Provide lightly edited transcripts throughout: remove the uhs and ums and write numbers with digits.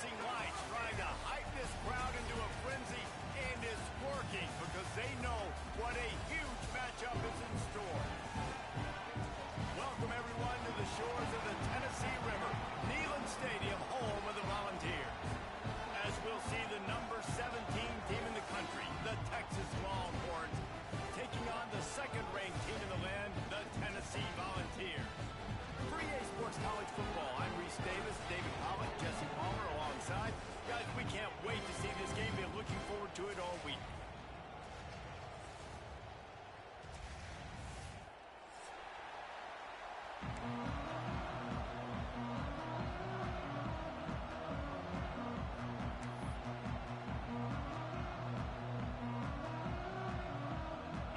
using lights, trying to hype this crowd into a frenzy, and it's working because they know what a huge matchup is in store. Welcome, everyone, to the shores of the Tennessee River, Neyland Stadium, home of the Volunteers. As we'll see the number 17 team in the country, the Texas Longhorns, taking on the second-ranked team in the land, the Tennessee Volunteers. For EA Sports College Football, I'm Reese Davis, David Pollock, Jesse Palmer alongside. Guys, we can't wait to see this game. Been looking forward to it all week.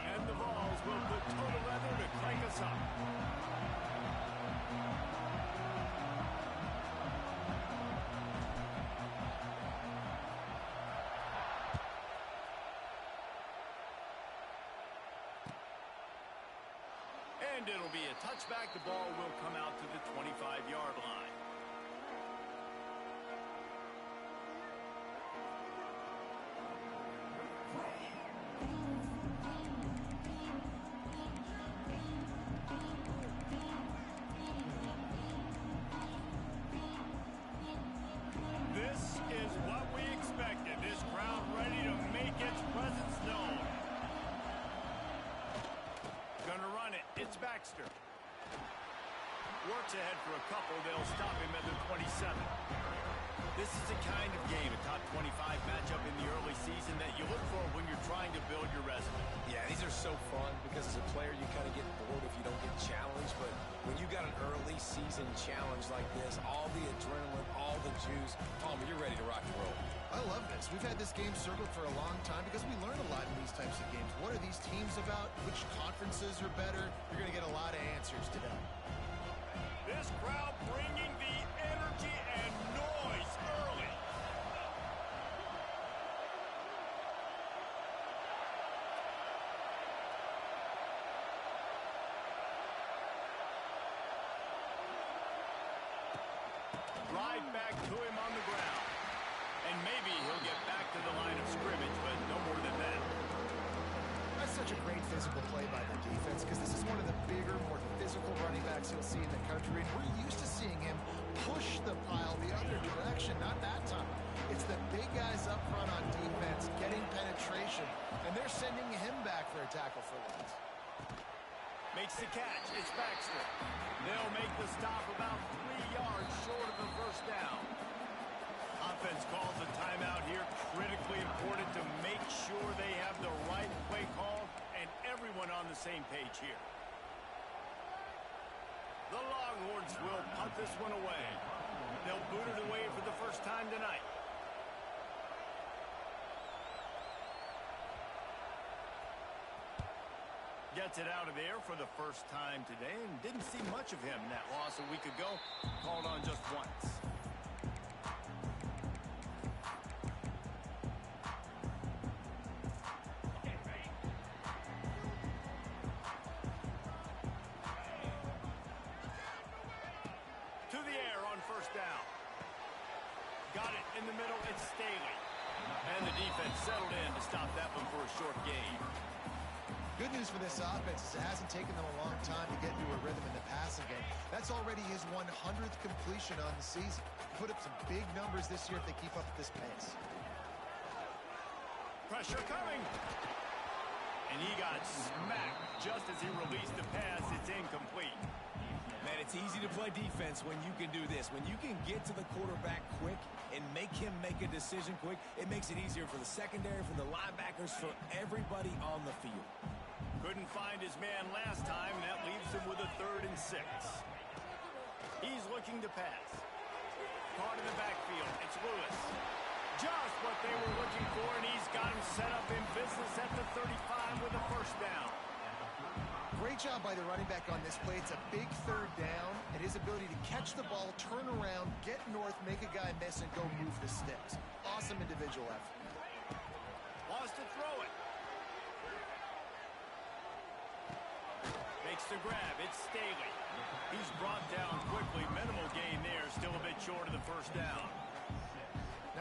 And the Vols will put total leather to crank us up. And it'll be a touchback. The ball will come out to the 25-yard line. This is what we expected. This crowd ready to make its presence known. Gonna run it. It's Baxter. Works ahead for a couple. They'll stop him at the 27. This is the kind of game, a top 25 matchup in the early season that you look for when you're trying to build your resume. Yeah, these are so fun because as a player, you kind of get bored if you don't get challenged. But when you got an early season challenge like this, all the adrenaline, all the juice, Palmer, you're ready to rock and roll. I love this. We've had this game circled for a long time because we learn a lot in these types of games. What are these teams about? Which conferences are better? You're going to get a lot of answers today. This crowd bringing the energy and noise early. Right back to him on the ground. And maybe he'll get back to the line of scrimmage, but no more than that. That's such a great physical play by the defense because this is one of the bigger, more physical running backs you'll see in the country. And we're used to seeing him push the pile the other direction. Not that time. It's the big guys up front on defense getting penetration, and they're sending him back for a tackle for loss. Makes the catch. It's Baxter. They'll make the stop about 3 yards short of the first down. Offense calls a timeout here. Critically important to make sure they have the right play call and everyone on the same page here. The Longhorns will punt this one away. They'll boot it away for the first time tonight. Gets it out of there for the first time today and didn't see much of him in that loss a week ago. Called on just once. To the air on first down. Got it in the middle. It's Staley. And the defense settled in to stop that one for a short gain. Good news for this offense is it hasn't taken them a long time to get into a rhythm in the passing game. That's already his 100th completion on the season. Put up some big numbers this year if they keep up at this pace. Pressure coming. And he got smacked just as he released the pass. It's incomplete. Man, it's easy to play defense when you can do this. When you can get to the quarterback quick and make him make a decision quick, it makes it easier for the secondary, for the linebackers, for everybody on the field. Couldn't find his man last time, and that leaves him with a 3rd and 6. He's looking to pass. Caught in the backfield. It's Lewis. Just what they were looking for, and he's got him set up in business at the 35 with a first down. Great job by the running back on this play. It's a big 3rd down, and his ability to catch the ball, turn around, get north, make a guy miss, and go move the sticks. Awesome individual effort. Wants to throw it. Makes the grab. It's Staley. He's brought down quickly. Minimal gain there. Still a bit short of the first down.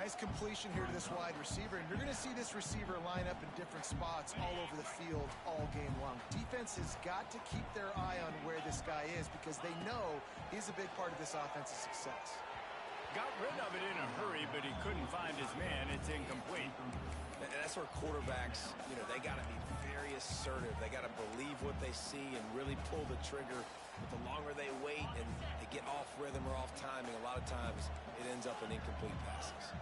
Nice completion here to this wide receiver, and you're going to see this receiver line up in different spots all over the field all game long. Defense has got to keep their eye on where this guy is because they know he's a big part of this offense's success. Got rid of it in a hurry, but he couldn't find his man. It's incomplete. And that's where quarterbacks, they got to be very assertive. They got to believe what they see and really pull the trigger. But the longer they wait and they get off rhythm or off timing, a lot of times it ends up in incomplete passes.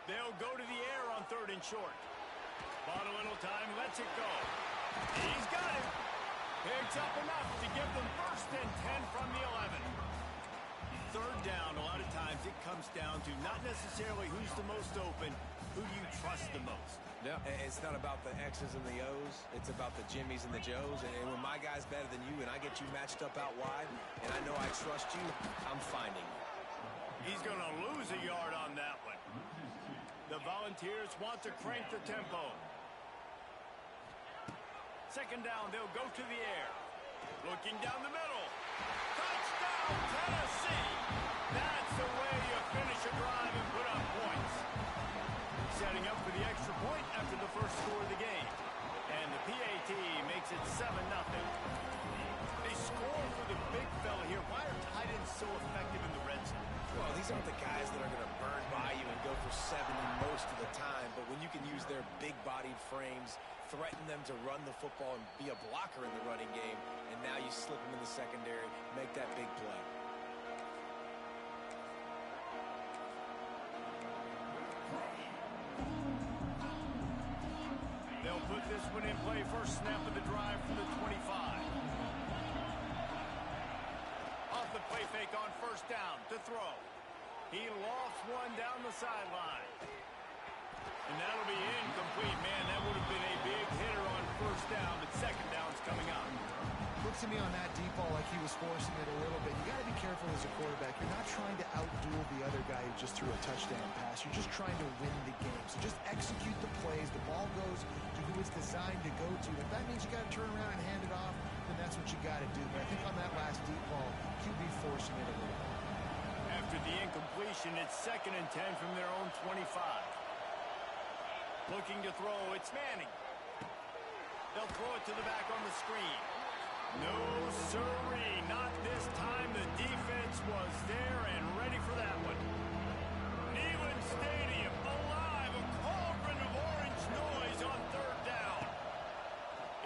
They'll go to the air on 3rd and short. Bought a little time, lets it go. He's got it. Picks up enough to give them 1st and 10 from the 11. 3rd down, a lot of times it comes down to not necessarily who's the most open, who do you trust the most. Yeah, it's not about the X's and the O's. It's about the Jimmys and the Joes. And when my guy's better than you and I get you matched up out wide and I know I trust you, I'm finding you. He's going to lose a yard on that one. The Volunteers want to crank the tempo. 2nd down, they'll go to the air. Looking down the middle. Touchdown, Tennessee! That's the way you finish a drive and put up points. Setting up for the extra point after the first score of the game. And the PAT makes it 7-0. They score for the big fella here. Why are tight ends so effective in the red zone? Well, these aren't the guys that are going to burn by you and go for 70 most of the time, but when you can use their big-bodied frames, threaten them to run the football and be a blocker in the running game, and now you slip them in the secondary, make that big play. They'll put this one in play. First snap of the drive for the 25. Off the play fake on 1st down to throw. He lofts one down the sideline. And that'll be incomplete. Man, that would have been a big hitter on 1st down, but 2nd down's coming up. Looked to me on that deep ball like he was forcing it a little bit. You got to be careful as a quarterback. You're not trying to outduel the other guy who just threw a touchdown pass. You're just trying to win the game. So just execute the plays. The ball goes to who it's designed to go to. If that means you got to turn around and hand it off, then that's what you got to do. But I think on that last deep ball, QB forcing it a little bit. After the incompletion, it's 2nd and 10 from their own 25. Looking to throw, it's Manning. They'll throw it to the back on the screen. No, sirree, not this time. The defense was there and ready for that one. Neyland Stadium, alive, a cauldron of orange noise on 3rd down.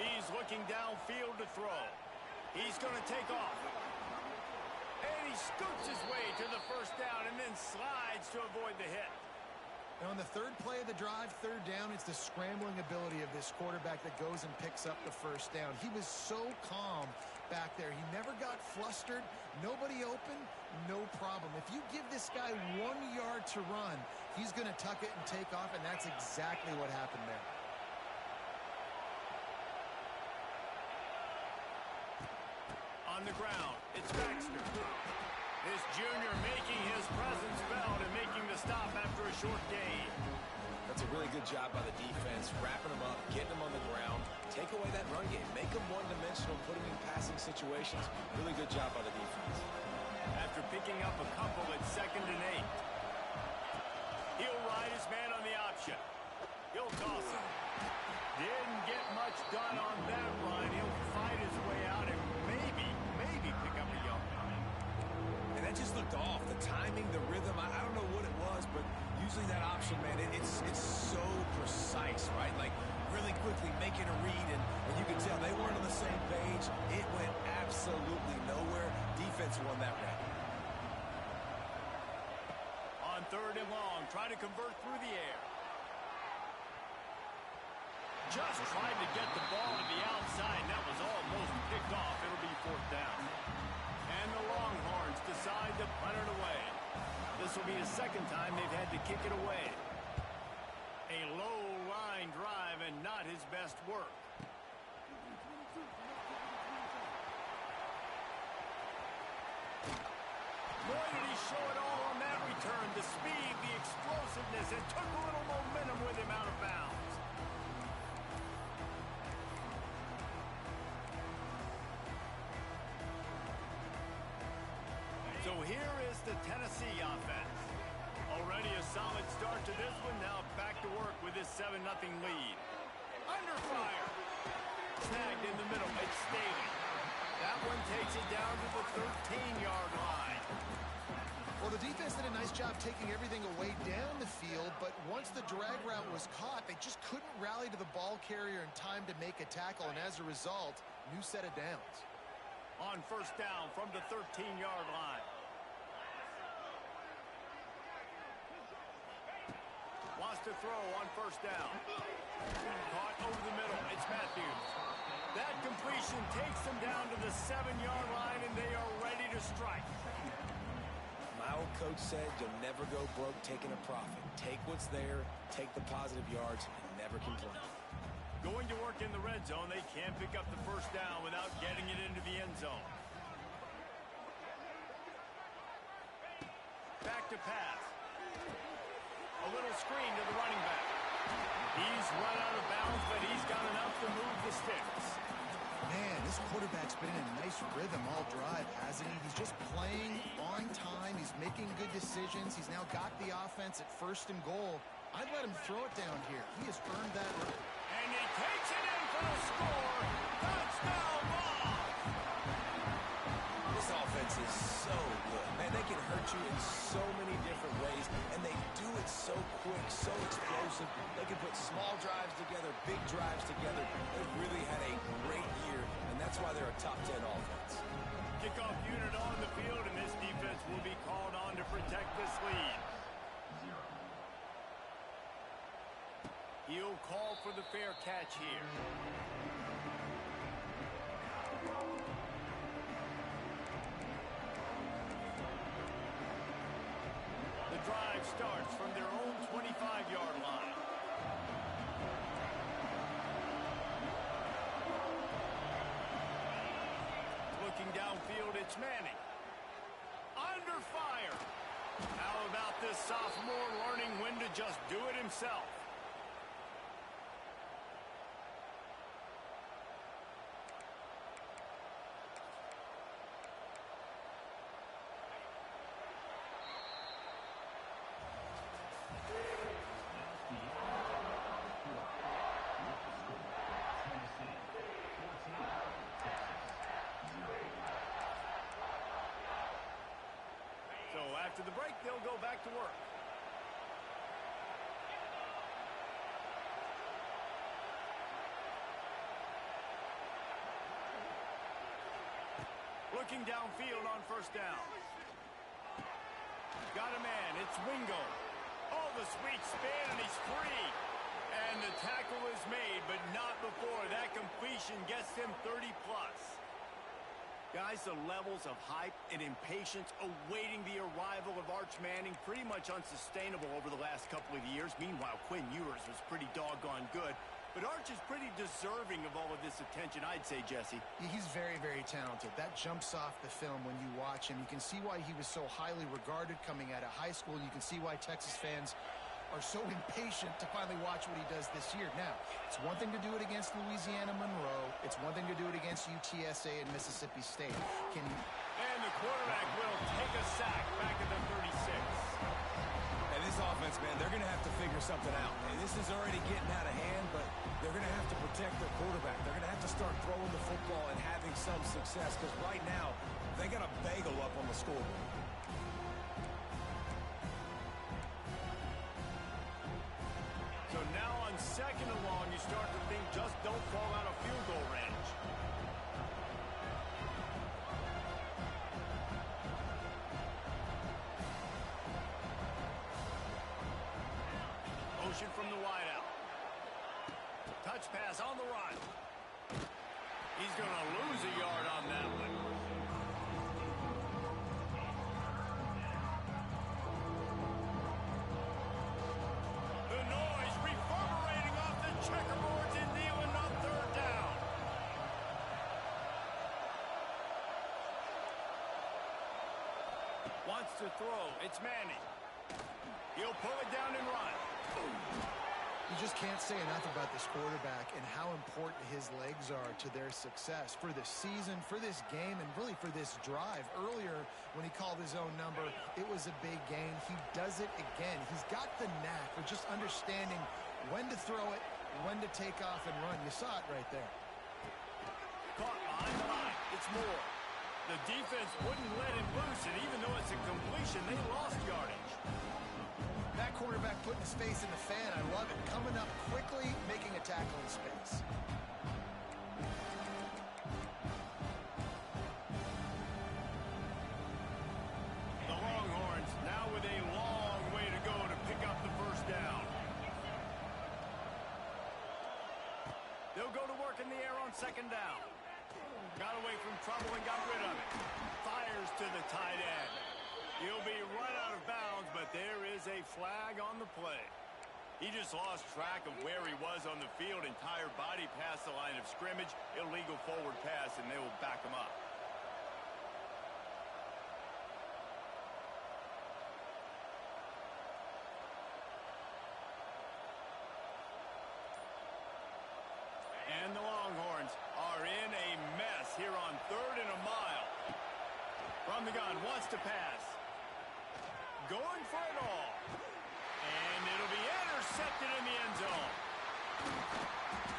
He's looking downfield to throw. He's going to take off. And he scoots his way to the 1st down and then slides to avoid the hit. And on the 3rd play of the drive, 3rd down, it's the scrambling ability of this quarterback that goes and picks up the 1st down. He was so calm back there. He never got flustered. Nobody open, no problem. If you give this guy 1 yard to run, he's going to tuck it and take off, and that's exactly what happened there. On the ground, it's Baxter. This junior making his presence felt and making the stop after a short gain. That's a really good job by the defense, wrapping them up, getting them on the ground, take away that run game, make them one-dimensional, put them in passing situations. Really good job by the defense. After picking up a couple at 2nd and 8. He'll ride his man on the option. He'll toss it. Didn't get much done on that run. He'll fight his way out and maybe pick up a yard. And that just looked off. The timing, the rhythm, I don't know what it was, but usually that option, man, it's so precise, right? Like, really quickly making a read, and you can tell they weren't on the same page. It went absolutely nowhere. Defense won that round. On 3rd and long, try to convert through the air. Just tried to get the ball to the outside, and that was almost picked off. It'll be 4th down. And the Longhorns decide to punt it away. This will be the 2nd time they've had to kick it away. A low-line drive and not his best work. Boy, did he show it all on that return. The speed, the explosiveness, and took a little momentum with him out of bounds. So here is the Tennessee offense. Already a solid start to this one. Now back to work with this 7-0 lead. Under fire. Snagged in the middle. It's Staley. That one takes it down to the 13-yard line. Well, the defense did a nice job taking everything away down the field, but once the drag route was caught, they just couldn't rally to the ball carrier in time to make a tackle, and as a result, new set of downs. On first down from the 13-yard line. Wants to throw on first down. Caught over the middle. It's Matthews. That completion takes them down to the 7-yard line, and they are ready to strike. My old coach said you'll never go broke taking a profit. Take what's there, take the positive yards, and never complain. Going to work in the red zone, they can't pick up the first down without getting it into the end zone. Back to pass. A little screen to the running back. He's run out of bounds, but he's got enough to move the sticks. Man, this quarterback's been in a nice rhythm all drive, hasn't he? He's just playing on time. He's making good decisions. He's now got the offense at first and goal. I'd let him throw it down here. He has earned that. And he takes it in for the score. Touchdown ball. This offense is so good. Man, they can hurt you in so many different ways, and they do it so quick, so explosive. They can put small drives together, big drives together. They've really had a great year, and that's why they're a top 10 offense. Kickoff unit on the field, and this defense will be called on to protect this lead. He'll call for the fair catch here. The drive starts from their own 25-yard line. Looking downfield, it's Manning. Under fire. How about this sophomore learning when to just do it himself? After the break, they'll go back to work. Looking downfield on first down. Got a man. It's Wingo. Oh, the sweet spin, and he's free. And the tackle is made, but not before that completion gets him 30-plus. Guys, the levels of hype and impatience awaiting the arrival of Arch Manning pretty much unsustainable over the last couple of years. Meanwhile, Quinn Ewers was pretty doggone good. But Arch is pretty deserving of all of this attention, I'd say, Jesse. He's very, very talented. That jumps off the film when you watch him. You can see why he was so highly regarded coming out of high school. You can see why Texas fans are so impatient to finally watch what he does this year. Now, it's one thing to do it against Louisiana Monroe. It's one thing to do it against UTSA and Mississippi State. And the quarterback will take a sack back at the 36. And this offense, man, they're going to have to figure something out. And this is already getting out of hand, but they're going to have to protect their quarterback. They're going to have to start throwing the football and having some success, because right now, they got a bagel up on the scoreboard. So now on second and long, you start to think just don't fall out of field goal range. Motion from the wideout. Touch pass on the run. He's going to lose a yard on that one. The noise reverberating off the checkerboards in Neyland on third down. to throw. It's Manning. He'll pull it down and run. You just can't say enough about this quarterback and how important his legs are to their success for this season, for this game, and really for this drive. Earlier, when he called his own number, it was a big gain. He does it again. He's got the knack for just understanding when to throw it, when to take off and run. You saw it right there. Caught behind the line. It's Moore. The defense wouldn't let him loose, and even though it's a completion, they lost yardage. That quarterback putting his face in the fan, I love it. Coming up quickly, making a tackle in space. The Longhorns now with a long way to go to pick up the first down. They'll go to work in the air on second down. Got away from trouble and got rid of it. Fires to the tight end. He'll be right out of bounds, but there is a flag on the play. He just lost track of where he was on the field. Entire body past the line of scrimmage. Illegal forward pass, and they will back him up. And the Longhorns are in a mess here on 3rd and a mile. From the gun, wants to pass. Going for it all. And it'll be intercepted in the end zone.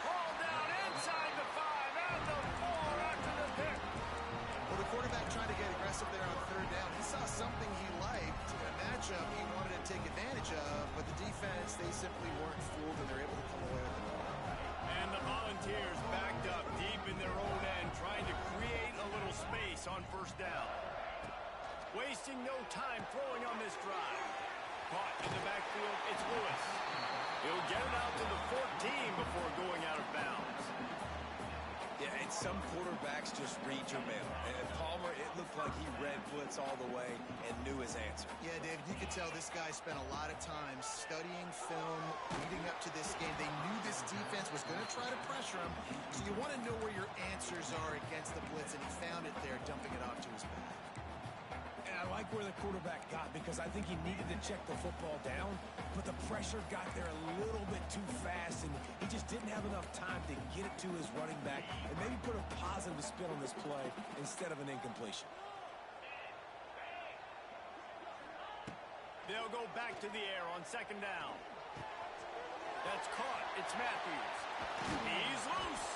Ball down inside the 5 and the 4 after the pick. Well, the quarterback trying to get aggressive there on 3rd down. He saw something he liked in a matchup he wanted to take advantage of, but the defense, they simply weren't fooled, and they're able to come away with it. And the Volunteers backed up deep in their own end, trying to create a little space on 1st down. Wasting no time throwing on this drive. Caught in the backfield, it's Lewis. He'll get it out to the 14 before going out of bounds. Yeah, and some quarterbacks just read your mail. And Palmer, it looked like he read blitz all the way and knew his answer. Yeah, David, you could tell this guy spent a lot of time studying film leading up to this game. They knew this defense was going to try to pressure him, so you want to know where your answers are against the blitz, and he found it there, dumping it off to his back. And I like where the quarterback got, because I think he needed to check the football down, but the pressure got there a little bit too fast, and he just didn't have enough time to get it to his running back and maybe put a positive spin on this play instead of an incompletion. They'll go back to the air on 2nd down. That's caught. It's Matthews. He's loose.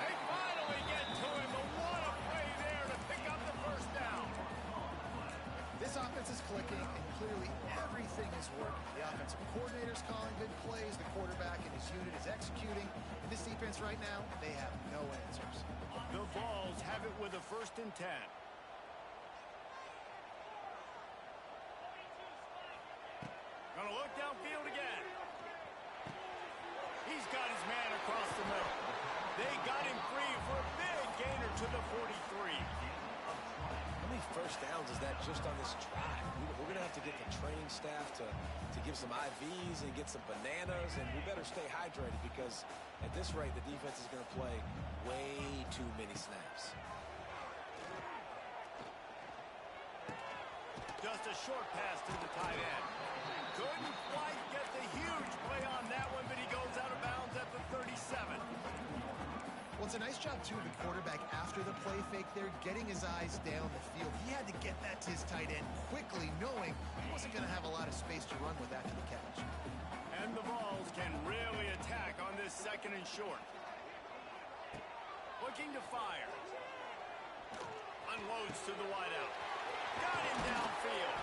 They finally get to him, but what a play there to pick up the 1st down. This offense is clicking, and clearly everything is working. The offensive coordinator's calling good plays. The quarterback and his unit is executing. And this defense right now, they have no answers. The Vols have it with a 1st and 10. Gonna look downfield again. He's got his man across the middle. They got him free for a big gainer to the 43. How many 1st downs is that just on this drive? We're going to have to get the training staff to give some IVs and get some bananas, and we better stay hydrated, because at this rate, the defense is going to play way too many snaps. Just a short pass to the tight end. Couldn't quite get the huge play on that one, but he goes out of bounds at the 37. Well, it's a nice job, too, of the quarterback after the play fake there, getting his eyes down the field. He had to get that to his tight end quickly, knowing he wasn't going to have a lot of space to run with after the catch. And the Vols can really attack on this 2nd and short. Looking to fire. Unloads to the wideout. Got him downfield.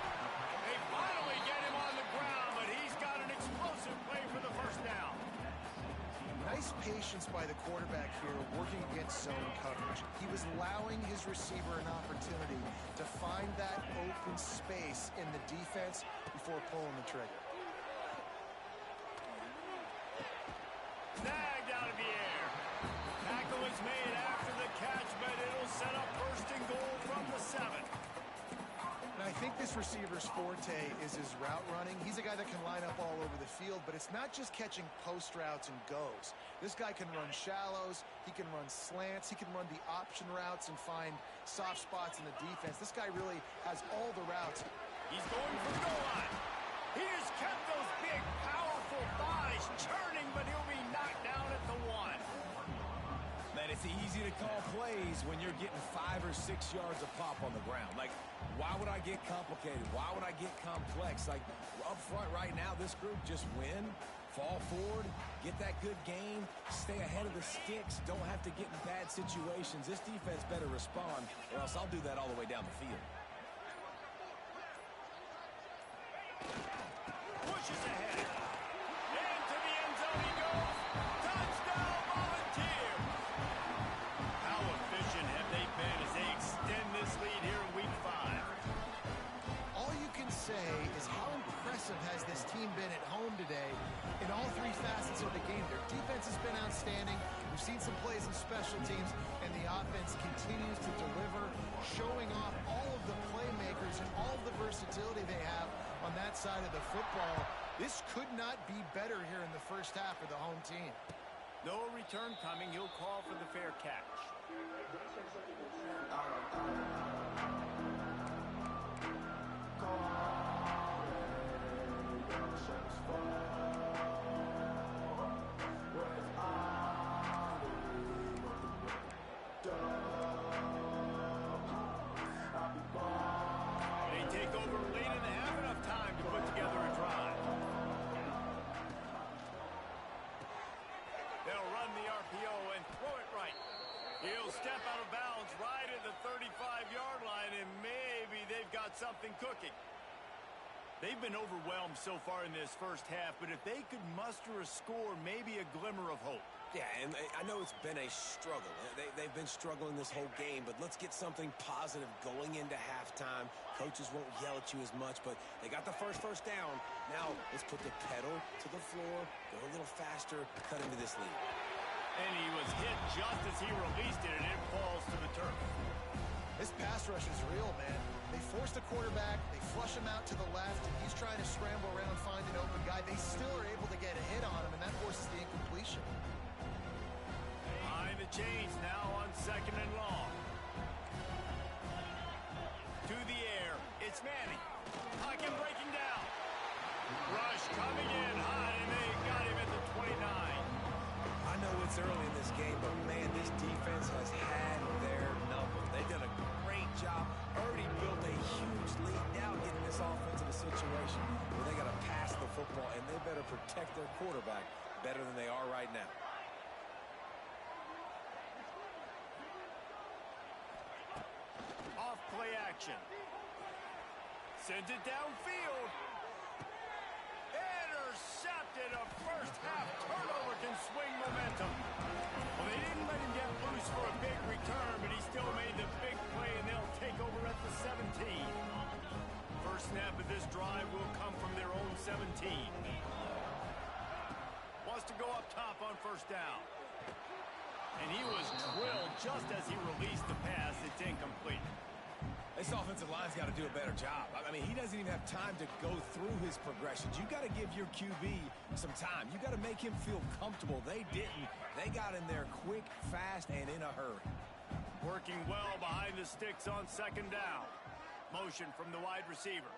They finally get him on the ground, but he's got an explosive play for the 1st down. Nice patience by the quarterback here, working against zone coverage. He was allowing his receiver an opportunity to find that open space in the defense before pulling the trigger. Snagged out of the air. Tackle is made after the catch, but it'll set up 1st and goal from the 7. And I think this receiver's forte is his route running. He's a guy that can line up all over the field, but it's not just catching post routes and goes. This guy can run shallows, he can run slants, he can run the option routes and find soft spots in the defense. This guy really has all the routes He's going for the goal line. He has kept those big, powerful thighs churning, but he'll be knocked down at the 1. Man, it's easy to call plays when you're getting 5 or 6 yards of pop on the ground. Like, why would I get complicated? Why would I get complex? Like, up front right now, this group just win, fall forward, get that good game, stay ahead of the sticks, don't have to get in bad situations. This defense better respond, or else I'll do that all the way down the field. Pushes ahead. Into the end zone he goes. Touchdown, Volunteer. How efficient have they been as they extend this lead here in Week 5? All you can say is how impressive has this team been at home today in all 3 facets of the game. Their defense has been outstanding. We've seen some plays in special teams, and the offense continues to deliver, showing off all of the playmakers and all of the versatility they have on that side of the football. This could not be better here in the first half for the home team. No return coming. He'll call for the fair catch. They take over late in the half, enough time to put together a drive. They'll run the RPO and throw it right. He'll step out of bounds right at the 35-yard line, and maybe they've got something cooking. They've been overwhelmed so far in this first half, but if they could muster a score, maybe a glimmer of hope. Yeah, and I know it's been a struggle. They've been struggling this whole game, but let's get something positive going into halftime. Coaches won't yell at you as much, but they got the first down. Now let's put the pedal to the floor, go a little faster, cut into this lead. And he was hit just as he released it, and it falls to the turf. This pass rush is real, man. They force the quarterback, they flush him out to the left, and he's trying to scramble around, find an open guy. They still are able to get a hit on him, and that forces the incompletion. Behind the chains now on 2nd and long. To the air, it's Manning. Pocket breaking down. Rush coming in hot, and they got him at the 29. I know it's early in this game, but man, this defense has had their number. They've done a great job, already built a huge lead. Now getting this offense in a situation where they got to pass the football, and they better protect their quarterback better than they are right now. Off play action. Sends it downfield. Intercepted. A first half turnover can swing momentum. Well, they didn't let him get loose for a big return, but he still made the big play, and they'll take over at the 17. First snap of this drive will come from their own 17. Wants to go up top on first down. And he was drilled just as he released the pass. It's incomplete. This offensive line's got to do a better job. I mean, he doesn't even have time to go through his progressions. You got to give your QB some time. You got to make him feel comfortable. They didn't. They got in there quick, fast, and in a hurry. Working well behind the sticks on 2nd down. Motion from the wide receiver.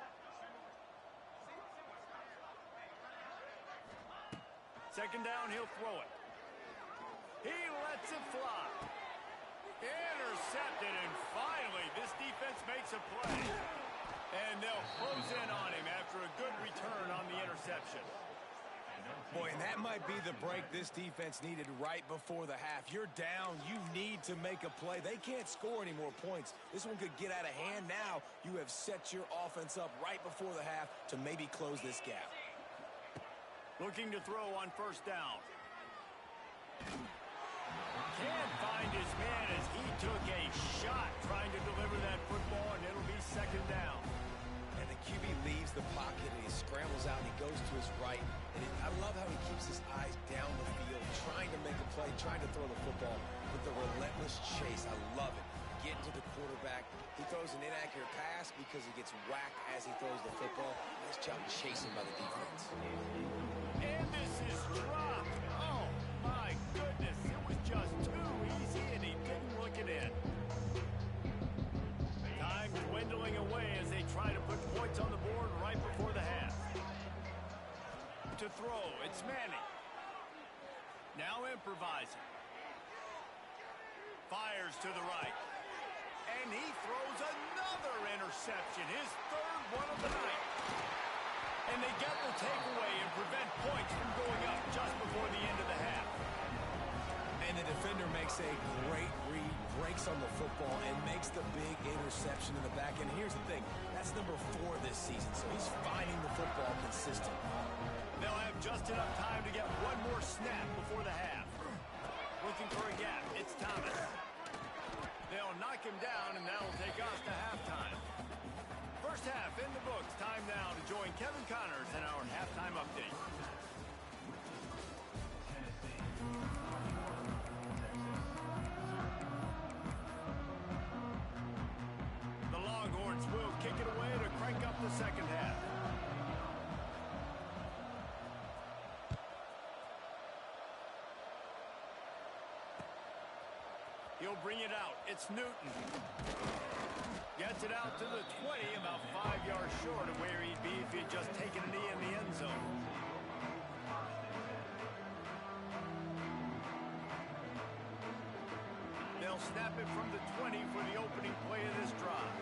Second down, he'll throw it. He lets it fly. Intercepted, and finally, this defense makes a play. And they'll close in on him after a good return on the interception. Boy, and that might be the break this defense needed right before the half. You're down. You need to make a play. They can't score any more points. This one could get out of hand. Now you have set your offense up right before the half to maybe close this gap. Looking to throw on first down. Can't find his man as he took a shot trying to deliver that football, and it'll be 2nd down. And the QB leaves the pocket, and he scrambles out, and he goes to his right. And I love how he keeps his eyes down the field, trying to make a play, trying to throw the football with the relentless chase. I love it. Getting to the quarterback. He throws an inaccurate pass because he gets whacked as he throws the football. Nice job chasing by the defense. And this is dropped. Oh, my goodness. It was just too easy, and he didn't look it in. Time dwindling away as they try to put points on the board. It's Manning. Now improvising. Fires to the right. And he throws another interception, his third one of the night. And they get the takeaway and prevent points from going up just before the end of the half. And the defender makes a great read, breaks on the football, and makes the big interception in the back end. Here's the thing, that's number 4 this season, so he's finding the football consistent. They'll have just enough time to get one more snap before the half. Looking for a gap, it's Thomas. They'll knock him down, and that'll take us to halftime. First half in the books. Time now to join Kevin Connors in our halftime update. The Longhorns will kick it away to crank up the second half. He'll bring it out. It's Newton. Gets it out to the 20, about 5 yards short of where he'd be if he had just taken a knee in the end zone. They'll snap it from the 20 for the opening play of this drive.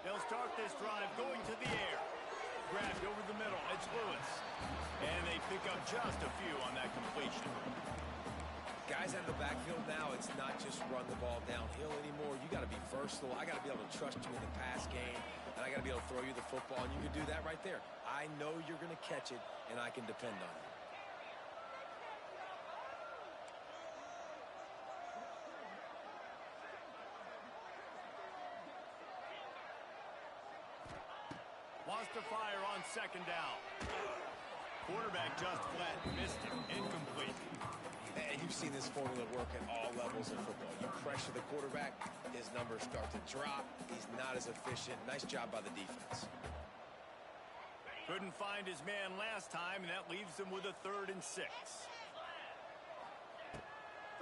They'll start this drive going to the air. Grabbed over the middle. It's Lewis. And they pick up just a few on that completion. Guys out of the backfield now, it's not just run the ball downhill anymore. You got to be versatile. I got to be able to trust you in the pass game, and I got to be able to throw you the football, and you can do that right there. I know you're going to catch it, and I can depend on you. Wants to fire on second down. Quarterback just flat missed him. Incomplete. And you've seen this formula work at all levels of football. You pressure the quarterback, his numbers start to drop. He's not as efficient. Nice job by the defense. Couldn't find his man last time, and that leaves him with a 3rd and 6.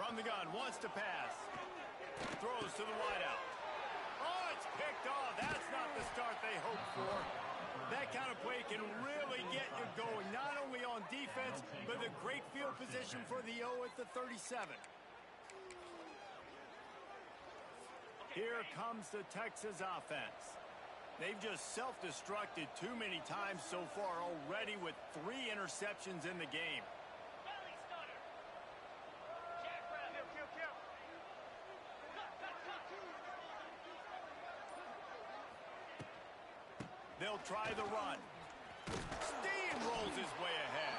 From the gun, wants to pass. Throws to the wideout. Oh, it's picked off. That's not the start they hoped for. That kind of play can really get you going, not only on defense, but the great field position for the O at the 37. Here comes the Texas offense. They've just self-destructed too many times so far already with 3 interceptions in the game. They'll try the run. Steamrolls his way ahead.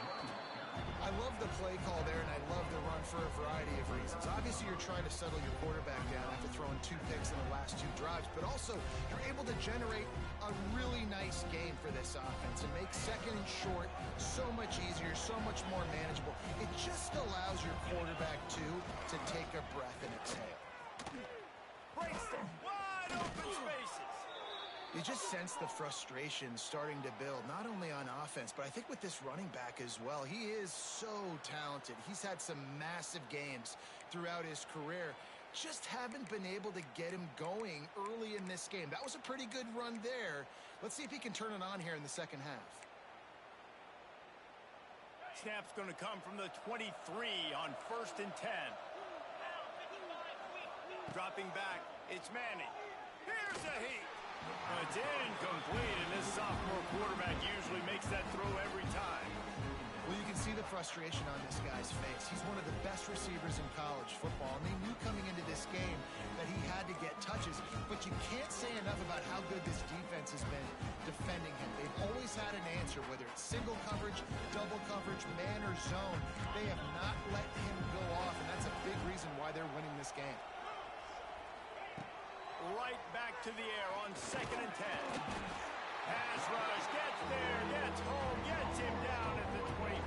I love the play call there, and I love the run for a variety of reasons. Obviously, you're trying to settle your quarterback down after throwing 2 picks in the last 2 drives, but also you're able to generate a really nice game for this offense and make second and short so much easier, so much more manageable. It just allows your quarterback, too, to take a breath and exhale. Breaks them. Wide open spaces. You just sense the frustration starting to build, not only on offense, but I think with this running back as well. He is so talented. He's had some massive games throughout his career. Just haven't been able to get him going early in this game. That was a pretty good run there. Let's see if he can turn it on here in the second half. Snap's going to come from the 23 on 1st and 10. Dropping back, it's Manning. Here's a heat. It's incomplete, and this sophomore quarterback usually makes that throw every time. Well, you can see the frustration on this guy's face. He's one of the best receivers in college football, and they knew coming into this game that he had to get touches, but you can't say enough about how good this defense has been defending him. They've always had an answer, whether it's single coverage, double coverage, man or zone. They have not let him go off, and that's a big reason why they're winning this game. Right back to the air on 2nd and 10. Pass rush, gets there, gets home, gets him down at the 23.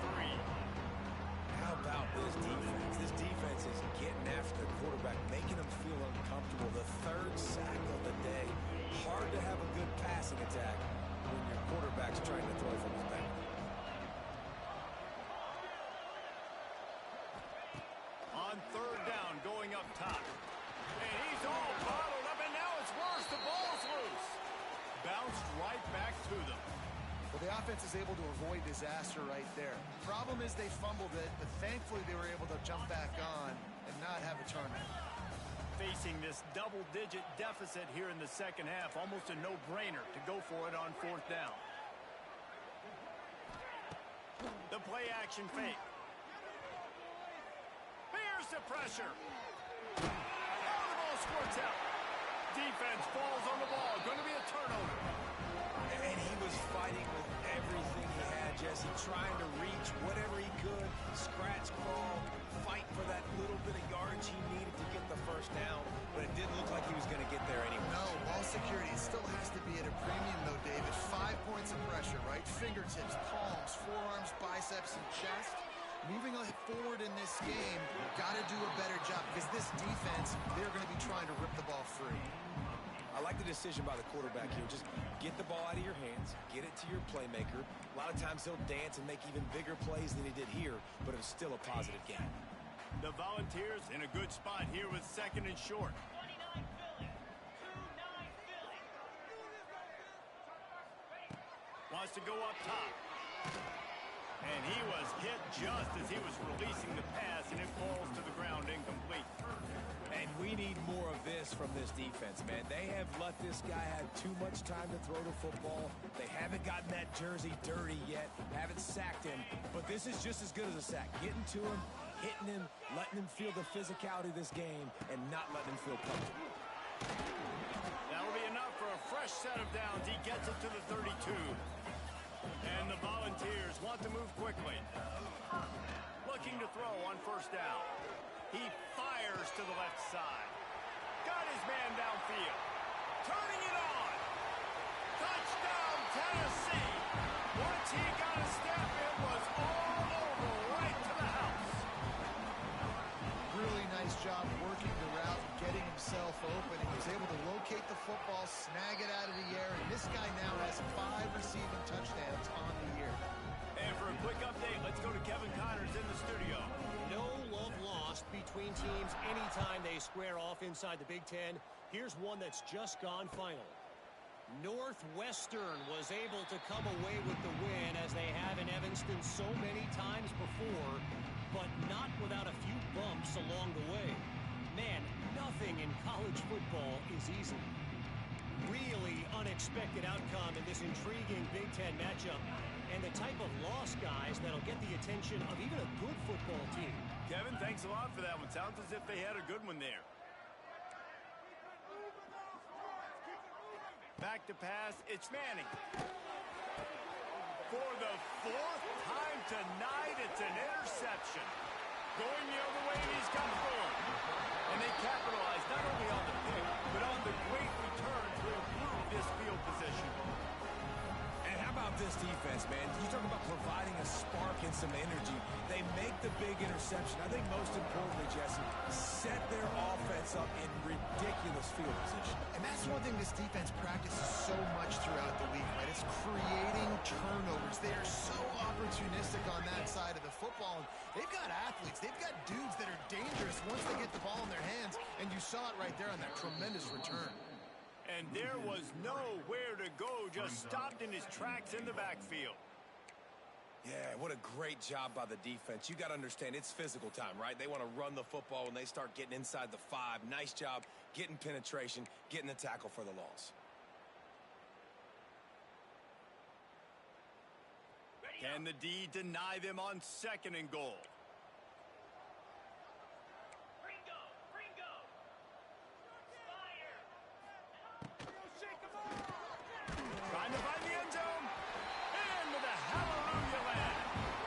How about this defense? This defense is getting after the quarterback, making him feel uncomfortable. The 3rd sack of the day. Hard to have a good passing attack when your quarterback's trying to throw from his back. On 3rd down, going up top. And he's all bottled up, and now it's worse. The ball's loose. Bounced right back to them. offense is able to avoid disaster right there. Problem is they fumbled it, but thankfully they were able to jump back on and not have a turnover. Facing this double-digit deficit here in the second half, almost a no-brainer to go for it on fourth down. The play-action fake. Here's the pressure. Oh, the ball squirts out. Defense falls on the ball. Going to be a turnover. And he was fighting with everything he had, Jesse, trying to reach whatever he could, scratch, crawl, fight for that little bit of yardage he needed to get the first down, but it didn't look like he was going to get there anyway. No, ball security still has to be at a premium, though, David. 5 points of pressure, right? Fingertips, palms, forearms, biceps, and chest. Moving forward in this game, got to do a better job because this defense, they're going to be trying to rip the ball free. I like the decision by the quarterback here. Just get the ball out of your hands, get it to your playmaker. A lot of times he'll dance and make even bigger plays than he did here, but it was still a positive game. The Volunteers in a good spot here with second and short. 29 Philly. 2-9 Philly. Wants to go up top. And he was hit just as he was releasing the pass, and it falls to the ground incomplete. And we need more of this from this defense, man. They have let this guy have too much time to throw the football. They haven't gotten that jersey dirty yet, haven't sacked him, but this is just as good as a sack. Getting to him, hitting him, letting him feel the physicality of this game, and not letting him feel comfortable. That'll be enough for a fresh set of downs. He gets it to the 32. And the Volunteers want to move quickly. Looking to throw on first down. He fires to the left side. Got his man downfield. Turning it on. Touchdown, Tennessee. Once he got a step, it was all over right to the house. Really nice job working the route, getting himself open. He was able to locate the football, snag it out of the air, and this guy now has 5 receiving touchdowns on the year. And for a quick update, let's go to Kevin Connors in the studio. No love lost between teams anytime they square off inside the Big Ten. Here's one that's just gone final. Northwestern was able to come away with the win as they have in Evanston so many times before, but not without a few bumps along the way. Man, nothing in college football is easy. Really unexpected outcome in this intriguing Big Ten matchup, and the type of loss, guys, that'll get the attention of even a good football team. Kevin, thanks a lot for that one. Sounds as if they had a good one there. Back to pass. It's Manning. For the 4th time tonight, it's an interception. Going the other way, and he's got room. And they capitalize not only on the pick, but on the great return to improve this field position. And how about this defense, man? You talk about providing a spark and some energy. They make the big interception. I think most importantly, Jesse, set their offense up in ridiculous field position. And that's one thing this defense practices so much throughout the week, right? It's creating turnovers. They are so opportunistic on that side of the football. And they've got athletes. They've got dudes that are dangerous once they get the ball in their hands. And you saw it right there on that tremendous return. And there was nowhere to go, just stopped in his tracks in the backfield. Yeah, what a great job by the defense. You got to understand, it's physical time, right? They want to run the football when they start getting inside the 5. Nice job getting penetration, getting the tackle for the loss. Can the D deny them on 2nd and goal? Trying to find the end zone. Into the hallelujah land.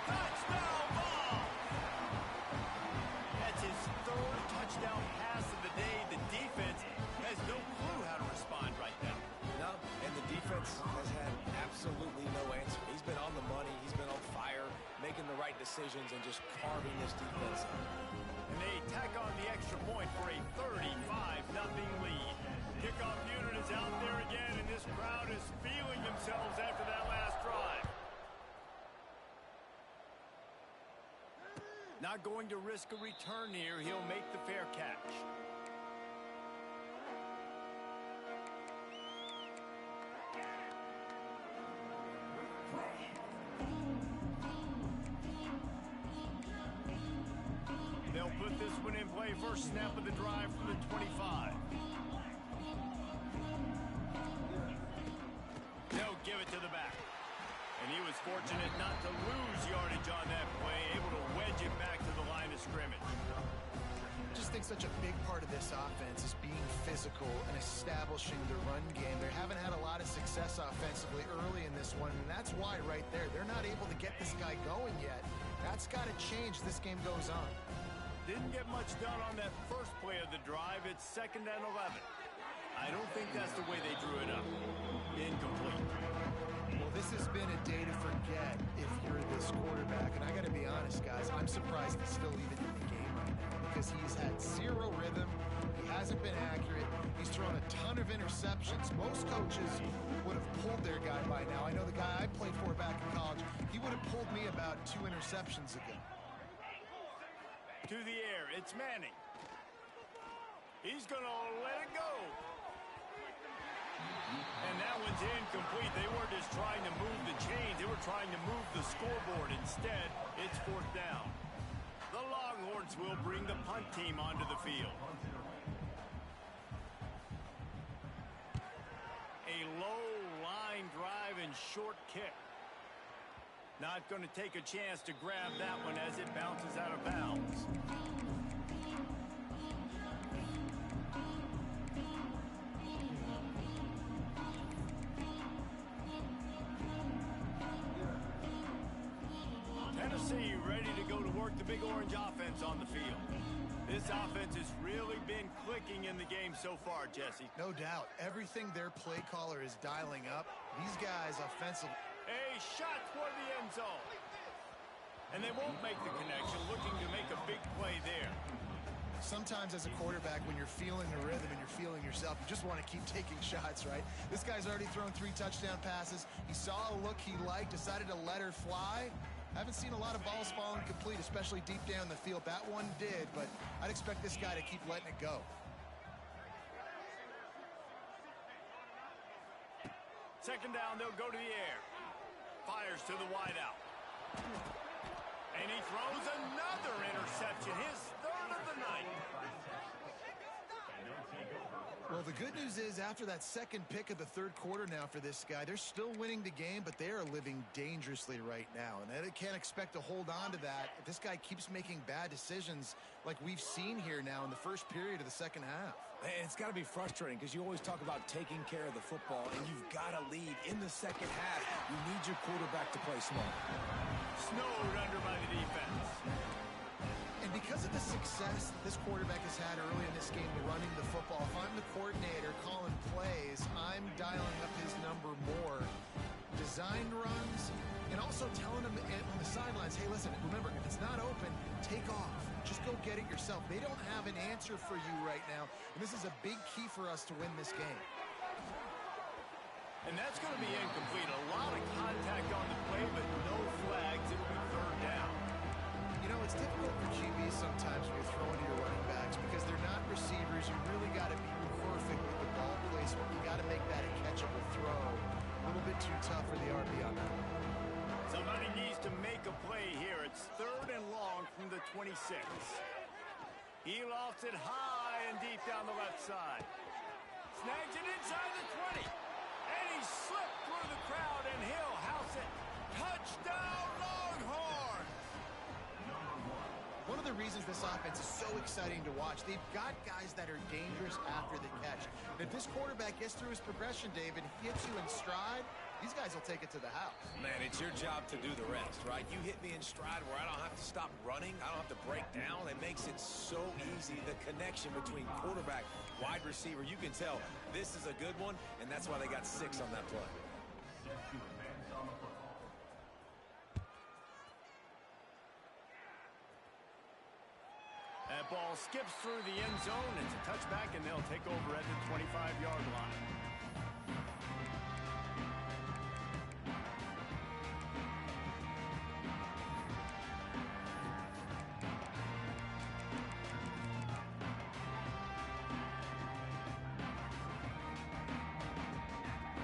Touchdown ball. That's his 3rd touchdown pass of the day. The defense has no clue how to respond right now. No, and the defense has had absolutely no answer. He's been on the money. He's been on fire, making the right decisions and just carving this defense up. And they tack on the extra point for a 35-0 lead. Kickoff unit is out there again, and this crowd is feeling themselves after that last drive. Not going to risk a return here. He'll make the fair catch. with this one in play. First snap of the drive from the 25. They'll give it to the back. And he was fortunate not to lose yardage on that play, able to wedge it back to the line of scrimmage. I just think such a big part of this offense is being physical and establishing the run game. They haven't had a lot of success offensively early in this one, and that's why right there, they're not able to get this guy going yet. That's got to change as this game goes on. Didn't get much done on that first play of the drive. It's 2nd and 11. I don't think that's the way they drew it up. Incomplete. Well, this has been a day to forget if you're this quarterback. And I got to be honest, guys, I'm surprised he's still even in the game right now because he's had zero rhythm. He hasn't been accurate. He's thrown a ton of interceptions. Most coaches would have pulled their guy by now. I know the guy I played for back in college, he would have pulled me about 2 interceptions ago. To the air, it's Manning. He's going to let it go. And that one's incomplete. They weren't just trying to move the chains. They were trying to move the scoreboard. Instead, it's 4th down. The Longhorns will bring the punt team onto the field. A low line drive and short kick. Not going to take a chance to grab that one as it bounces out of bounds. Tennessee ready to go to work the Big Orange offense on the field. This offense has really been clicking in the game so far, Jesse. No doubt. Everything their play caller is dialing up. These guys offensively. A shot toward the end zone. And they won't make the connection, looking to make a big play there. Sometimes as a quarterback, when you're feeling the rhythm and you're feeling yourself, you just want to keep taking shots, right? This guy's already thrown 3 touchdown passes. He saw a look he liked, decided to let her fly. I haven't seen a lot of balls falling complete, especially deep down the field. That one did, but I'd expect this guy to keep letting it go. Second down, they'll go to the air. Fires to the wideout. And he throws another interception, his 3rd of the night. Well, the good news is after that second pick of the 3rd quarter now for this guy, they're still winning the game, but they are living dangerously right now. And they can't expect to hold on to that if this guy keeps making bad decisions like we've seen here now in the first period of the second half. And it's got to be frustrating because you always talk about taking care of the football, and you've got to lead in the second half. You need your quarterback to play smart. Snowed under by the defense. And because of the success that this quarterback has had early in this game running the football, if I'm the coordinator calling plays, I'm dialing up his number more. Designed runs, and also telling him on the sidelines, hey, listen, remember, if it's not open, take off. Just go get it yourself. They don't have an answer for you right now, and this is a big key for us to win this game. And that's going to be incomplete. A lot of contact on the play, but no flags. It'll be 3rd down. You know, it's difficult for QBs sometimes when you're throwing to your running backs because they're not receivers. You really got to be perfect with the ball placement. You got to make that a catchable throw. A little bit too tough for the RB on that one. Somebody needs to make a play here. It's 3rd and long from the 26. He lofts it high and deep down the left side. Snags it inside the 20. And he slipped through the crowd, and he'll house it. Touchdown, Longhorns! One of the reasons this offense is so exciting to watch, they've got guys that are dangerous after the catch. And if this quarterback gets through his progression, David, hits you in stride, these guys will take it to the house. Man, it's your job to do the rest, right? You hit me in stride where I don't have to stop running. I don't have to break down. It makes it so easy, the connection between quarterback, wide receiver. You can tell this is a good one, and that's why they got 6 on that play. That ball skips through the end zone. It's a touchback, and they'll take over at the 25-yard line.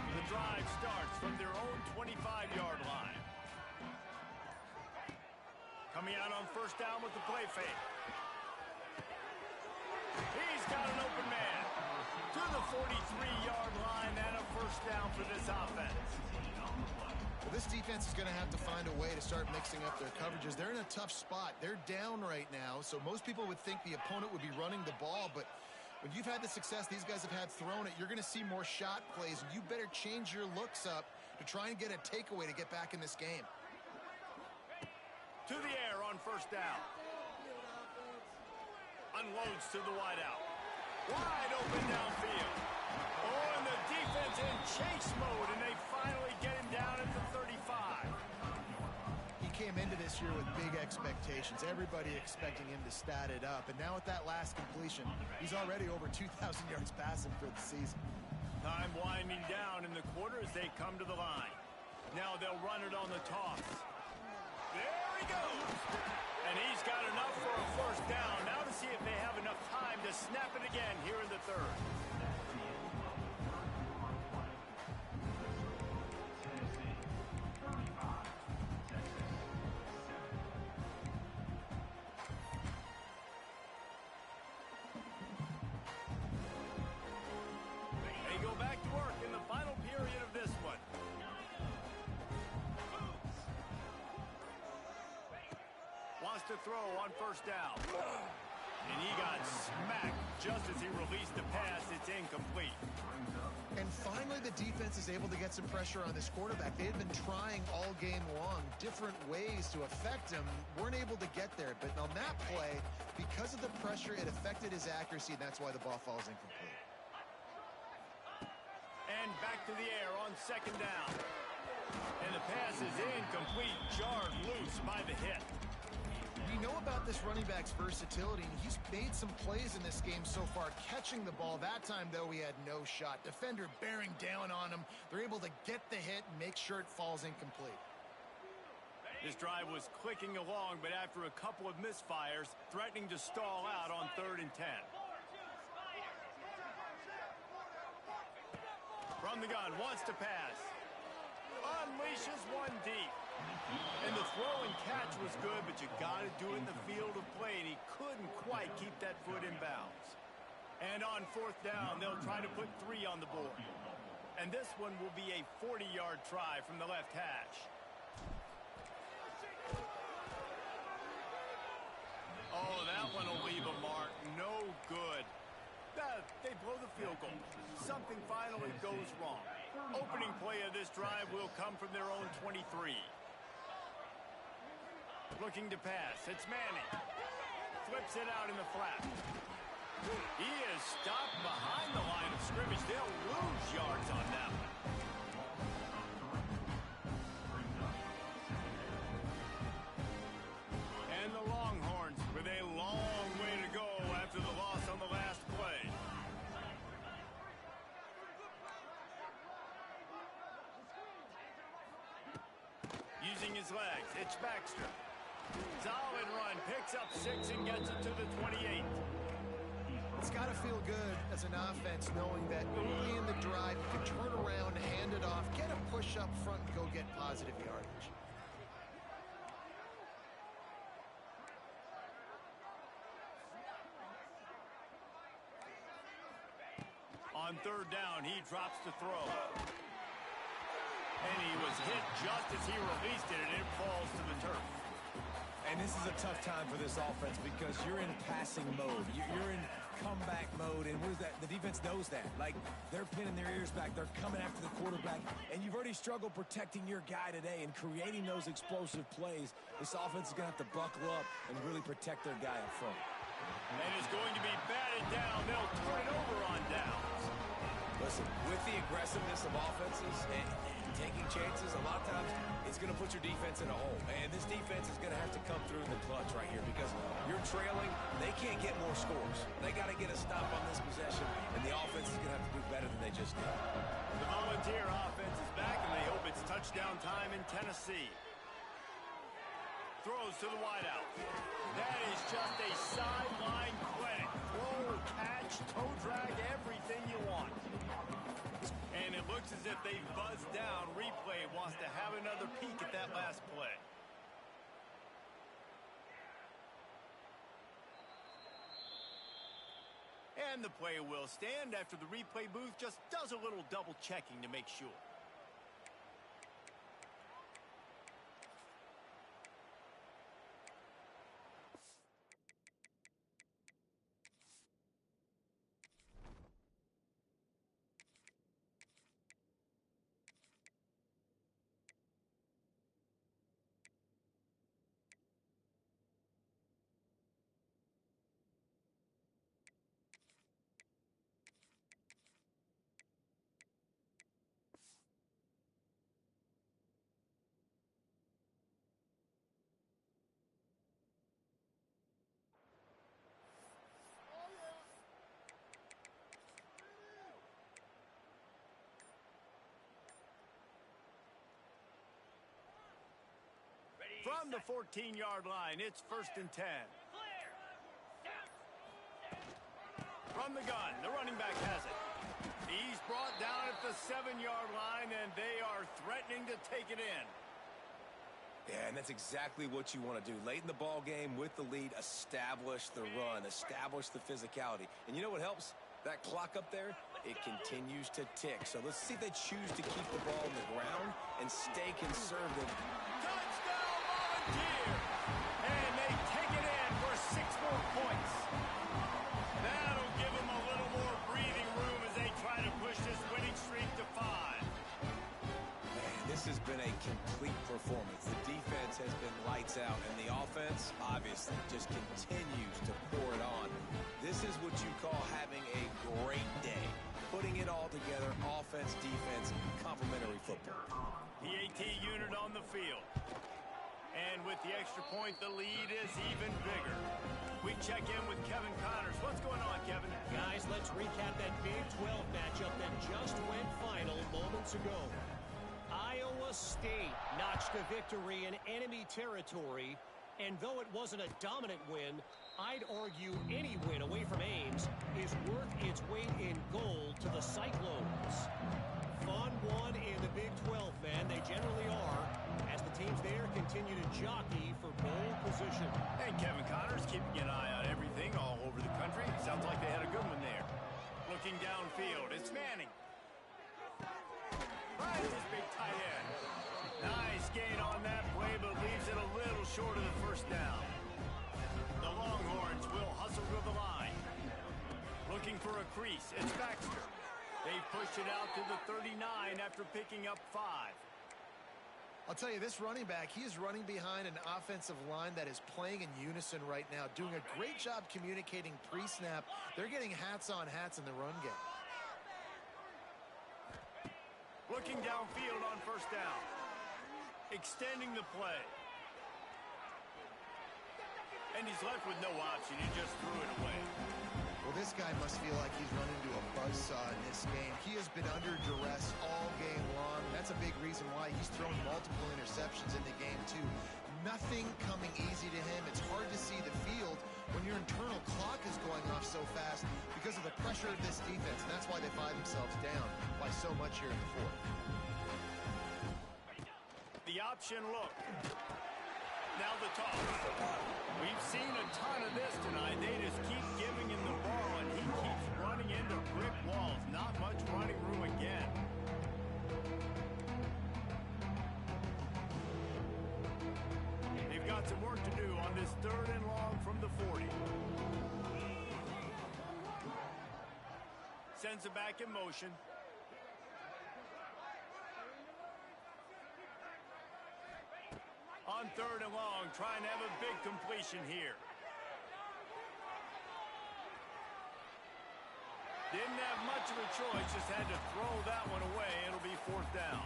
The drive starts from their own 25-yard line. Coming out on 1st down with the play fake. He's got an open man. To the 43-yard line and a first down for this offense. Well, this defense is going to have to find a way to start mixing up their coverages. They're in a tough spot. They're down right now, so most people would think the opponent would be running the ball, but when you've had the success these guys have had throwing it, you're going to see more shot plays, and you better change your looks up to try and get a takeaway to get back in this game. To the air on first down. Unloads to the wideout. Wide open downfield. Oh, and the defense in chase mode, and they finally get him down at the 35. He came into this year with big expectations. Everybody expecting him to stat it up. And now with that last completion, he's already over 2,000 yards passing for the season. Time winding down in the quarter as they come to the line. Now they'll run it on the toss. There he goes. And he's got enough for a first down. Now to see if they have enough time to snap it again here in the third. They go back to work in the final period of this one. Wants to throw on first down. And he got smacked just as he released the pass. It's incomplete. And finally, the defense is able to get some pressure on this quarterback. They had been trying all game long different ways to affect him. Weren't able to get there. But on that play, because of the pressure, it affected his accuracy, and that's why the ball falls incomplete. And back to the air on second down. And the pass is incomplete, jarred loose by the hit. We know about this running back's versatility, and he's made some plays in this game so far, catching the ball. That time, though, he had no shot. Defender bearing down on him. They're able to get the hit and make sure it falls incomplete. This drive was clicking along, but after a couple of misfires, threatening to stall out on 3rd and 10. From the gun, wants to pass. Unleashes one deep. And the throw and catch was good, but you got to do it in the field of play, and he couldn't quite keep that foot in bounds. And on 4th down, they'll try to put 3 on the board. And this one will be a 40-yard try from the left hash. Oh, that one will leave a mark. No good. They blow the field goal. Something finally goes wrong. Opening play of this drive will come from their own 23. Looking to pass. It's Manning. Flips it out in the flat. He is stopped behind the line of scrimmage. They'll lose yards on that one. And the Longhorns with a long way to go after the loss on the last play. Using his legs, it's Baxter. Solid run, picks up 6 and gets it to the 28. It's got to feel good as an offense knowing that early in the drive you can turn around, hand it off, get a push up front, and go get positive yardage. On 3rd down, he drops to throw. And he was hit just as he released it, and it falls to the turf. And this is a tough time for this offense because you're in passing mode. You're in comeback mode, and what is that? The defense knows that. Like, they're pinning their ears back. They're coming after the quarterback, and you've already struggled protecting your guy today and creating those explosive plays. This offense is going to have to buckle up and really protect their guy up front. And it's going to be batted down. They'll turn it over on downs. Listen, with the aggressiveness of offenses and taking chances, a lot of times it's going to put your defense in a hole. And this defense is going to have to come through in the clutch right here because you're trailing. They can't get more scores. They got to get a stop on this possession, and the offense is going to have to do better than they just did. The Volunteer offense is back, and they hope it's touchdown time in Tennessee. Throws to the wideout. That is just a sideline clinic. Throw, catch, toe drag, everything you want. And it looks as if they buzzed down. Replay wants to have another peek at that last play. And the play will stand after the replay booth just does a little double checking to make sure. From the 14-yard line, it's 1st and 10. From the gun, the running back has it. He's brought down at the 7-yard line, and they are threatening to take it in. Yeah, and that's exactly what you want to do. Late in the ball game with the lead, establish the run, establish the physicality. And you know what helps? That clock up there, it continues to tick. So let's see if they choose to keep the ball on the ground and stay conservative. Touchdown, Volunteers! And they take it in for 6 more points. That'll give them a little more breathing room as they try to push this winning streak to 5. Man, this has been a complete performance. The defense has been lights out, and the offense, obviously, just continues to pour it on. This is what you call having a great day. Putting it all together, offense, defense, complementary football. PAT unit on the field. And with the extra point, the lead is even bigger. We check in with Kevin Connors. What's going on, Kevin? Guys, let's recap that Big 12 matchup that just went final moments ago. Iowa State notched a victory in enemy territory, and though it wasn't a dominant win, I'd argue any win away from Ames is worth its weight in gold to the Cyclones. Fun one in the Big 12, man. They generally are, as the teams there continue to jockey for bowl position. And Kevin Connors keeping an eye on everything all over the country. Sounds like they had a good one there. Looking downfield, it's Manning. Finds his big tight end. Nice gain on that play, but leaves it a little short of the 1st down. The Longhorns will hustle to the line. Looking for a crease, it's Baxter. They've pushed it out to the 39 after picking up 5. I'll tell you, this running back, he is running behind an offensive line that is playing in unison right now, doing a great job communicating pre-snap. They're getting hats on hats in the run game. Looking downfield on 1st down. Extending the play. And he's left with no option. He just threw it away. Well, this guy must feel like he's run into a buzzsaw in this game. He has been under duress all game long. That's a big reason why he's thrown multiple interceptions in the game, too. Nothing coming easy to him. It's hard to see the field when your internal clock is going off so fast because of the pressure of this defense. And that's why they find themselves down by so much here in the 4th. The option look. Now the toss. We've seen a ton of this tonight. They just keep giving him the ball, and he keeps running into brick walls. Not much running room again. They've got some work to do on this 3rd and long from the 40. Sends it back in motion. On 3rd and long, trying to have a big completion here. Didn't have much of a choice, just had to throw that one away. It'll be 4th down.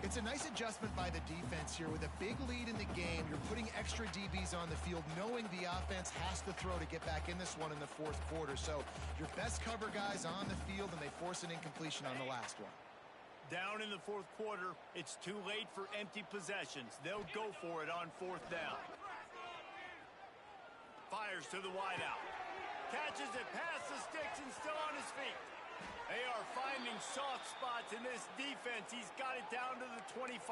It's a nice adjustment by the defense here. With a big lead in the game, you're putting extra DBs on the field, knowing the offense has to throw to get back in this one in the 4th quarter. So your best cover guys on the field, and they force an incompletion on the last one. Down in the 4th quarter, it's too late for empty possessions. They'll go for it on 4th down. Fires to the wideout. Catches it past the sticks and still on his feet. They are finding soft spots in this defense. He's got it down to the 25.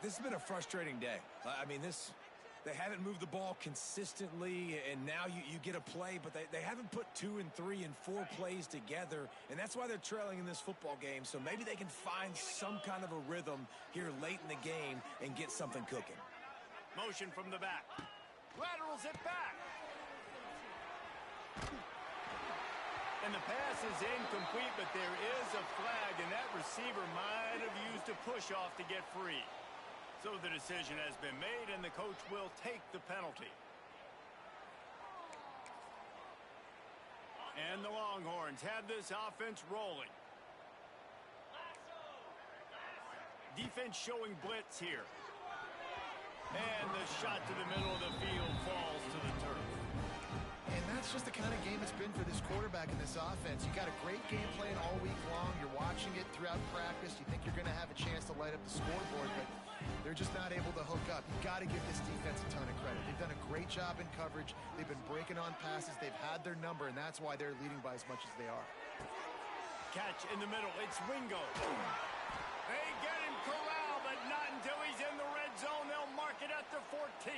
This has been a frustrating day. I mean, this They haven't moved the ball consistently, and now you get a play, but they haven't put 2 and 3 and 4 plays together, and that's why they're trailing in this football game. So maybe they can find some kind of a rhythm here late in the game and get something cooking. Motion from the back. Laterals it back. And the pass is incomplete, but there is a flag, and that receiver might have used a push-off to get free. So the decision has been made, and the coach will take the penalty. And the Longhorns have this offense rolling. Defense showing blitz here. And the shot to the middle of the field falls to the turf. And that's just the kind of game it's been for this quarterback in this offense. You got a great game plan all week long. You're watching it throughout practice. You think you're going to have a chance to light up the scoreboard, but they're just not able to hook up. You've got to give this defense a ton of credit. They've done a great job in coverage. They've been breaking on passes. They've had their number, and that's why they're leading by as much as they are. Catch in the middle. It's Wingo. They get him corralled, but not until he's in the red zone. They'll mark it at the 14.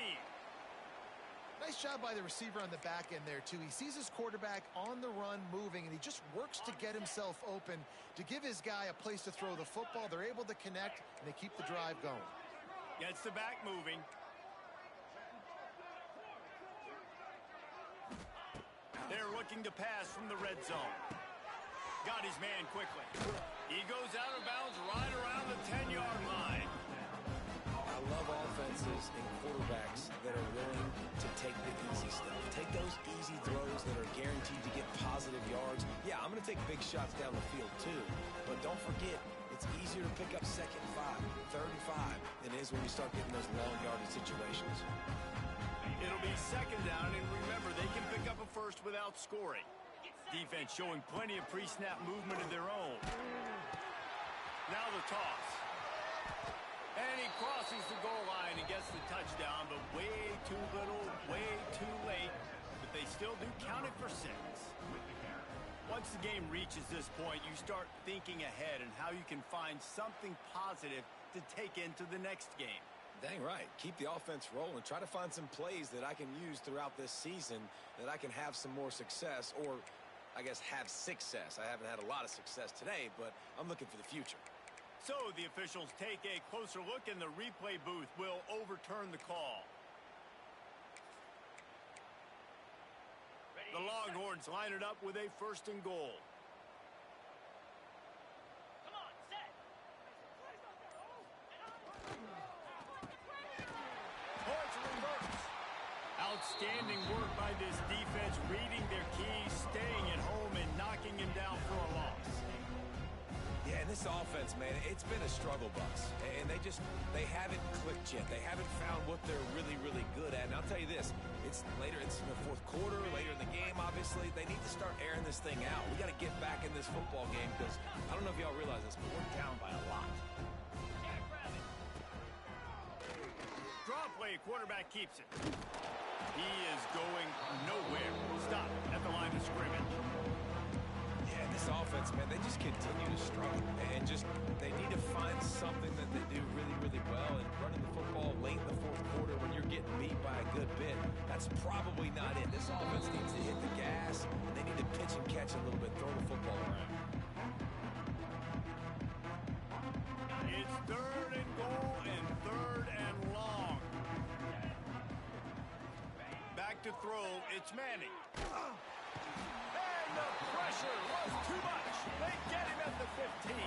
Nice job by the receiver on the back end there, too. He sees his quarterback on the run moving, and he just works to get himself open to give his guy a place to throw the football. They're able to connect, and they keep the drive going. Gets the back moving. They're looking to pass from the red zone. Got his man quickly. He goes out of bounds right around the 10-yard line. I love offenses and quarterbacks that are willing to take the easy stuff. Take those easy throws that are guaranteed to get positive yards. Yeah, I'm going to take big shots down the field too. But don't forget, it's easier to pick up 2nd and 5, 3rd and 5 than it is when you start getting those long yardage situations. It'll be 2nd down, and remember, they can pick up a first without scoring. Defense showing plenty of pre-snap movement of their own. Now the toss. And he crosses the goal line and gets the touchdown, but way too little, way too late. But they still do count it for 6. Once the game reaches this point, you start thinking ahead and how you can find something positive to take into the next game. Dang right. Keep the offense rolling. Try to find some plays that I can use throughout this season that I can have some more success, or I guess have success. I haven't had a lot of success today, but I'm looking for the future. So the officials take a closer look, and the replay booth will overturn the call. The Longhorns line it up with a 1st and goal. Come on, set. Points reverse. Outstanding work by this defense, reading their keys, staying at home, and knocking him down for a loss. Yeah, and this offense, man, it's been a struggle bus. And they haven't clicked yet. They haven't found what they're really, really good at. And I'll tell you this, it's in the 4th quarter, later in the game, obviously. They need to start airing this thing out. We got to get back in this football game because I don't know if y'all realize this, but we're down by a lot. Draw play, quarterback keeps it. He is going nowhere. Stop at the line of scrimmage. Yeah, this offense, man, they just continue to struggle. And they need to find something that they do really, really well. And running the football late in the 4th quarter when you're getting beat by a good bit, that's probably not it. This offense needs to hit the gas, and they need to pitch and catch a little bit, throw the football around. It's 3rd and goal and 3rd and long. Back to throw, it's Manning. And the pressure was too much. They get him at the 15.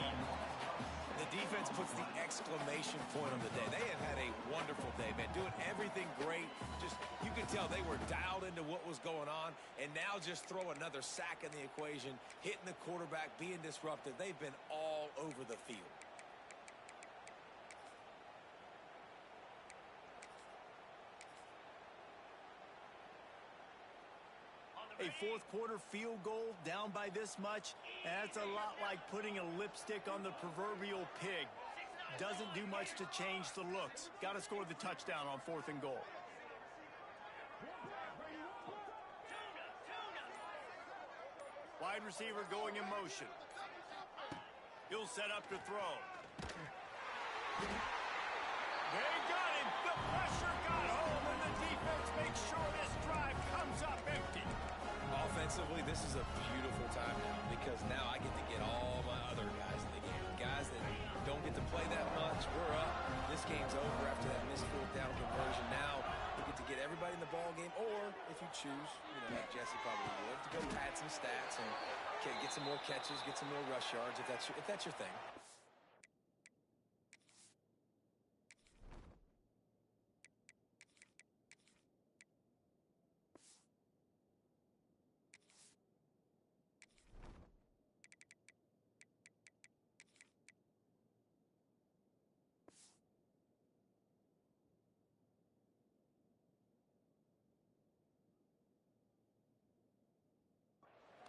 The defense puts the exclamation point on the day. They have had a wonderful day, man, doing everything great. You could tell they were dialed into what was going on, and now just throw another sack in the equation, hitting the quarterback, being disruptive. They've been all over the field. A 4th quarter field goal down by this much, that's a lot like putting a lipstick on the proverbial pig. Doesn't do much to change the looks. Got to score the touchdown on 4th and goal. Wide receiver going in motion. He'll set up to throw. They got him. The pressure got home, and the Offensively, this is a beautiful time now because now I get to get all my other guys in the game. Guys that don't get to play that much, we're up. This game's over after that missed fourth down conversion. Now we get to get everybody in the ball game, or if you choose, like Jesse probably would, to go pad some stats and get some more catches, get some more rush yards if that's your thing.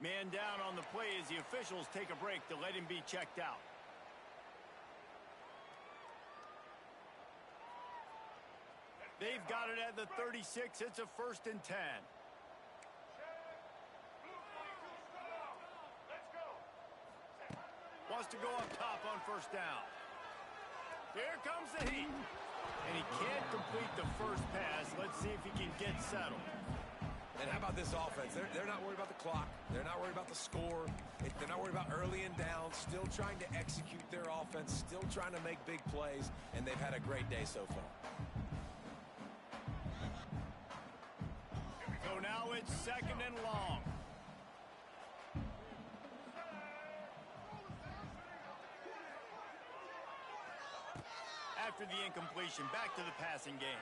Man down on the play as the officials take a break to let him be checked out. They've got it at the 36. It's a 1st and 10. Wants to go up top on 1st down. Here comes the heat. And he can't complete the first pass. Let's see if he can get settled. And how about this offense? They're not worried about the clock. They're not worried about the score. They're not worried about early and down. Still trying to execute their offense. Still trying to make big plays. And they've had a great day so far. So now it's 2nd and long. After the incompletion, back to the passing game.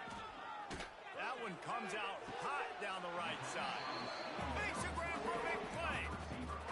That one comes out hot down the right side. Makes a grab for a big play.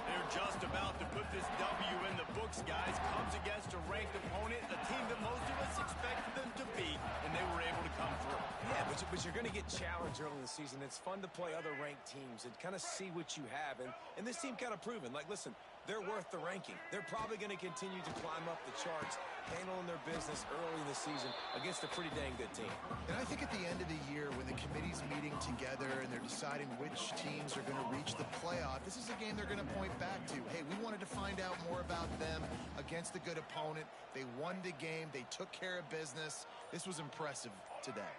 They're just about to put this W in the books, guys. Comes against a ranked opponent, a team that most of us expected them to beat, and they were able to come through. Yeah, but you're going to get challenged early in the season. It's fun to play other ranked teams and kind of see what you have. And this team kind of proven, like, listen, they're worth the ranking. They're probably going to continue to climb up the charts, handling their business early in the season against a pretty dang good team. And I think at the end of the year, when the committee's meeting together and they're deciding which teams are going to reach the playoff, this is a game they're going to point back to. Hey, we wanted to find out more about them against a good opponent. They won the game. They took care of business. This was impressive today.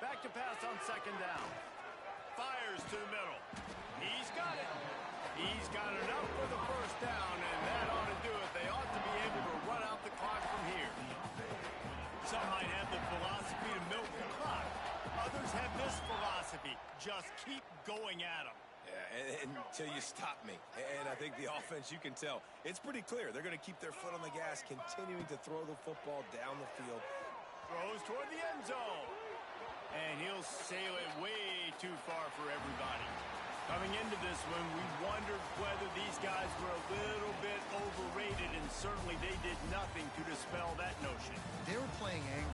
Back to pass on 2nd down. Fires to the middle. He's got it. He's got enough for the 1st down, and that ought to do it. They ought to be able to run out the clock from here. Some might have the philosophy to milk the clock. Others have this philosophy. Just keep going at them. Yeah, until you stop me. And I think the offense, you can tell, it's pretty clear. They're going to keep their foot on the gas, continuing to throw the football down the field. Throws toward the end zone. And he'll sail it way too far for everybody. Coming into this one, we wondered whether these guys were a little bit overrated, and certainly they did nothing to dispel that notion. They were playing angry.